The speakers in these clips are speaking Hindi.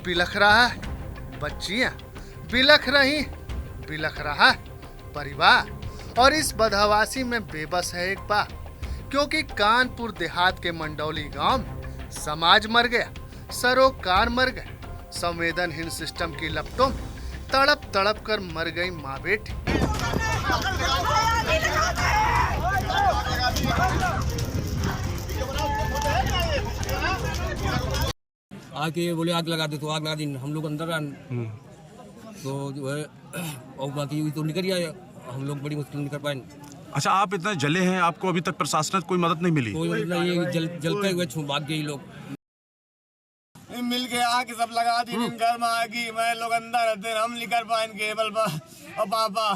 बिलख रहा है, बच्चियां बिलख रही, बिलख रहा है परिवार, और इस बदहवासी में बेबस है एक बार, क्योंकि कानपुर देहात के मंडौली गांव में समाज मर गया, सरोकार मर गए। संवेदनहीन सिस्टम की लपटों में तड़प तड़प कर मर गई माँ बेटी। आके बोले आग लगा दे, तो आग लगा दी। हम लोग अंदर तो जो है और बाकी तो निकल गया, हम लोग बड़ी मुश्किल निकल पाए। अच्छा, आप इतने जले हैं, आपको अभी तक प्रशासन कोई मदद नहीं मिली? कोई मतलब ये जलते हुए भाग गए लोग। मिल के आग सब लगा दी, घर में आगी, मैं लोग अंदर रहते, हम निकल पाए केबल पर, और पापा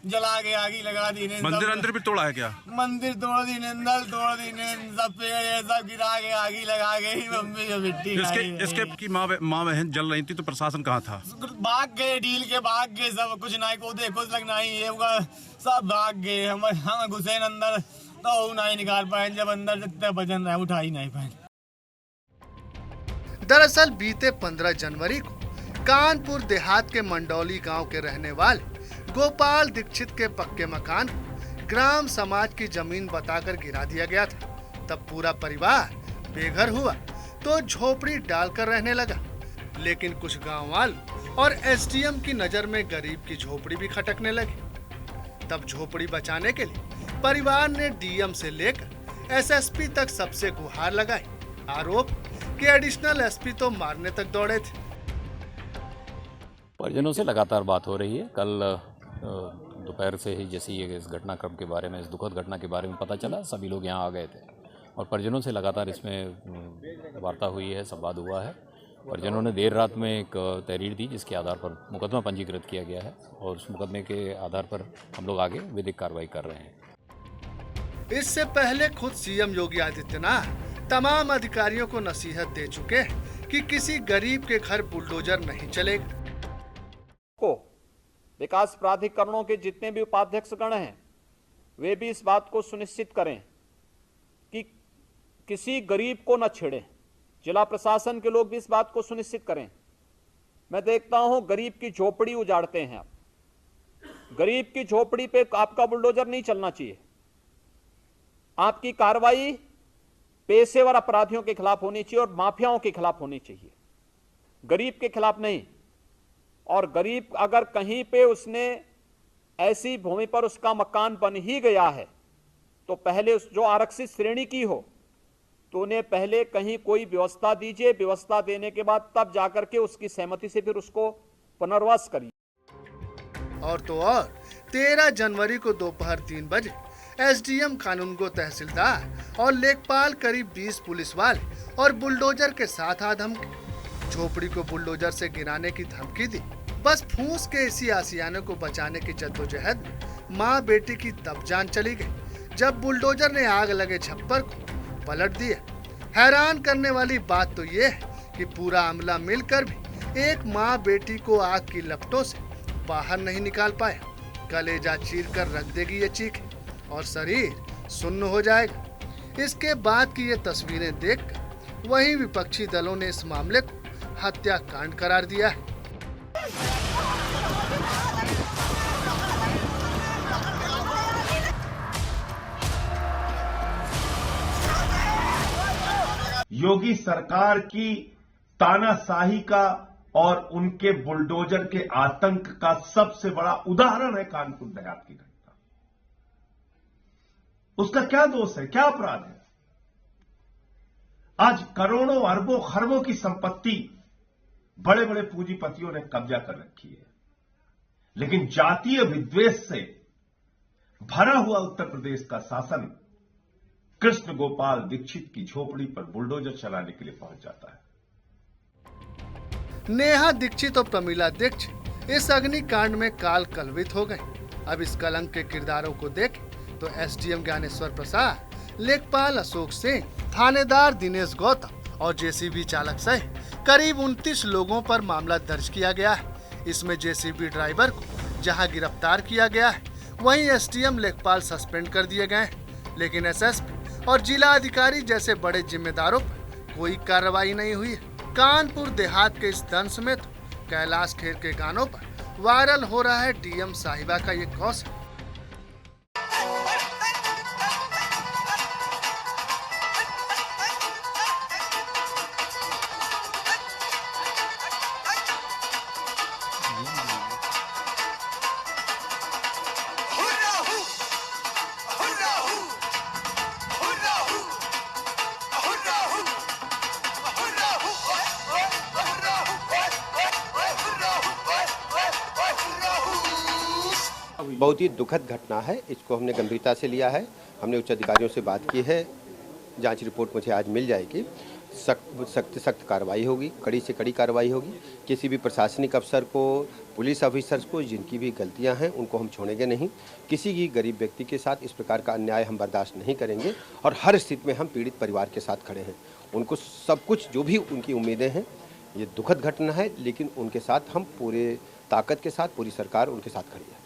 जला के आगी लगा दी। मंदिर अंदर भी तोड़ा है क्या? मंदिर तोड़ दी, नल तोड़ दी, सब पेड़ सब गिरा के आगी लगा गई। मम्मी जो मिट्टी इसके की माँ बहन जल रही थी, तो प्रशासन कहाँ था? भाग गए, ढील के भाग गए सब, कुछ नहीं को देखो लगना ही है, सब भाग गए। हम घुसे अंदर तो नहीं निकाल पाए, जब अंदर जितने वजन रहे उठा ही नहीं पाए। दरअसल बीते 15 जनवरी को कानपुर देहात के मंडौली गांव के रहने वाले गोपाल दीक्षित के पक्के मकान ग्राम समाज की जमीन बताकर गिरा दिया गया था। तब पूरा परिवार बेघर हुआ तो झोपड़ी डालकर रहने लगा, लेकिन कुछ गांव वालों और एसडीएम की नजर में गरीब की झोपड़ी भी खटकने लगी। तब झोपड़ी बचाने के लिए परिवार ने डीएम से लेकर एसएसपी तक सबसे गुहार लगाई। आरोप कि एडिशनल एसपी तो मारने तक दौड़े थे। परिजनों से लगातार बात हो रही है। कल दोपहर से ही जैसे ही इस घटनाक्रम के बारे में, इस दुखद घटना के बारे में पता चला, सभी लोग यहाँ आ गए थे और परिजनों से लगातार इसमें वार्ता हुई है, संवाद हुआ है। परिजनों ने देर रात में एक तहरीर दी, जिसके आधार पर मुकदमा पंजीकृत किया गया है और उस मुकदमे के आधार पर हम लोग आगे विधिक कार्रवाई कर रहे हैं। इससे पहले खुद सीएम योगी आदित्यनाथ तमाम अधिकारियों को नसीहत दे चुके हैं कि किसी गरीब के घर बुलडोजर नहीं चलेगा। विकास प्राधिकरणों के जितने भी उपाध्यक्ष गण हैं, वे भी इस बात को सुनिश्चित करें कि किसी गरीब को न छेड़ें। जिला प्रशासन के लोग भी इस बात को सुनिश्चित करें। मैं देखता हूं गरीब की झोपड़ी उजाड़ते हैं आप। गरीब की झोपड़ी पे आपका बुलडोजर नहीं चलना चाहिए। आपकी कार्रवाई पेशेवर अपराधियों के खिलाफ होनी चाहिए और माफियाओं के खिलाफ होनी चाहिए, गरीब के खिलाफ नहीं। और गरीब अगर कहीं पे उसने ऐसी भूमि पर उसका मकान बन ही गया है, तो पहले उस जो आरक्षित श्रेणी की हो तो उन्हें पहले कहीं कोई व्यवस्था दीजिए। व्यवस्था देने के बाद तब जाकर के उसकी सहमति से फिर उसको पुनर्वास करिए। और तो और 13 जनवरी को दोपहर 3 बजे एसडीएम कानूनगो तहसीलदार और लेखपाल करीब 20 पुलिस वाले और बुलडोजर के साथ आधमकी झोपड़ी को बुलडोजर से गिराने की धमकी दी। बस फूस के इसी आशियाने को बचाने की जद्दोजहद में माँ बेटी की तब जान चली गई जब बुलडोजर ने आग लगे छप्पर को पलट दिया। हैरान करने वाली बात तो ये है कि पूरा अमला मिलकर भी एक माँ बेटी को आग की लपटों से बाहर नहीं निकाल पाया। कलेजा चीर कर रख देगी ये चीख और शरीर सुन्न हो जाएगा। इसके बाद की ये तस्वीरें देखकर वही विपक्षी दलों ने इस मामले को हत्याकांड करार दिया है। योगी सरकार की तानाशाही का और उनके बुलडोजर के आतंक का सबसे बड़ा उदाहरण है कानपुर देहात की घटना। उसका क्या दोष है, क्या अपराध है? आज करोड़ों अरबों खरबों की संपत्ति बड़े बड़े पूंजीपतियों ने कब्जा कर रखी है, लेकिन जातीय विद्वेष से भरा हुआ उत्तर प्रदेश का शासन कृष्ण गोपाल दीक्षित की झोपड़ी पर बुलडोजर चलाने के लिए पहुंच जाता है। नेहा दीक्षित और प्रमीला दीक्षित इस अग्निकांड में काल कलवित हो गए। अब इस कलंक के किरदारों को देखें तो एसडीएम ज्ञानेश्वर प्रसाद, लेखपाल अशोक सिंह, थानेदार दिनेश गौतम और जेसीबी चालक सहित करीब 29 लोगों पर मामला दर्ज किया गया है। इसमें जेसीबी ड्राइवर को जहां गिरफ्तार किया गया है, वहीं एसडीएम लेखपाल सस्पेंड कर दिए गए हैं, लेकिन एसएसपी और जिला अधिकारी जैसे बड़े जिम्मेदारों पर कोई कार्रवाई नहीं हुई है। कानपुर देहात के इस दंश में तो कैलाश खेर के गानों पर वायरल हो रहा है डीएम साहिबा का ये कौशल। बहुत ही दुखद घटना है, इसको हमने गंभीरता से लिया है। हमने उच्च अधिकारियों से बात की है, जांच रिपोर्ट मुझे आज मिल जाएगी। सख्त कार्रवाई होगी, कड़ी से कड़ी कार्रवाई होगी। किसी भी प्रशासनिक अफसर को, पुलिस ऑफिसर्स को जिनकी भी गलतियां हैं उनको हम छोड़ेंगे नहीं। किसी भी गरीब व्यक्ति के साथ इस प्रकार का अन्याय हम बर्दाश्त नहीं करेंगे और हर स्थिति में हम पीड़ित परिवार के साथ खड़े हैं। उनको सब कुछ जो भी उनकी उम्मीदें हैं, ये दुखद घटना है, लेकिन उनके साथ हम पूरे ताकत के साथ, पूरी सरकार उनके साथ खड़ी है।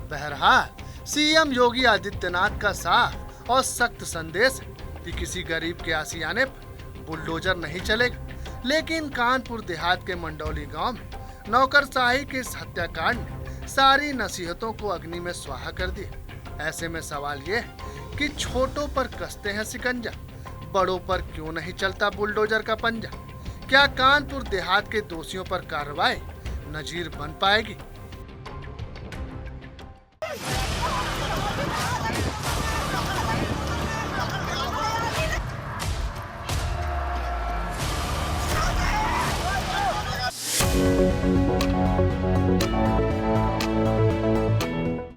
बहरहाल सीएम योगी आदित्यनाथ का साफ और सख्त संदेश है कि किसी गरीब के आशियाने पर बुलडोजर नहीं चलेगा। लेकिन कानपुर देहात के मंडौली गांव में नौकरशाही के इस हत्याकांड ने सारी नसीहतों को अग्नि में स्वाहा कर दिया। ऐसे में सवाल ये है कि छोटों पर कसते हैं शिकंजा, बड़ों पर क्यों नहीं चलता बुलडोजर का पंजा? क्या कानपुर देहात के दोषियों पर कार्रवाई नजीर बन पाएगी?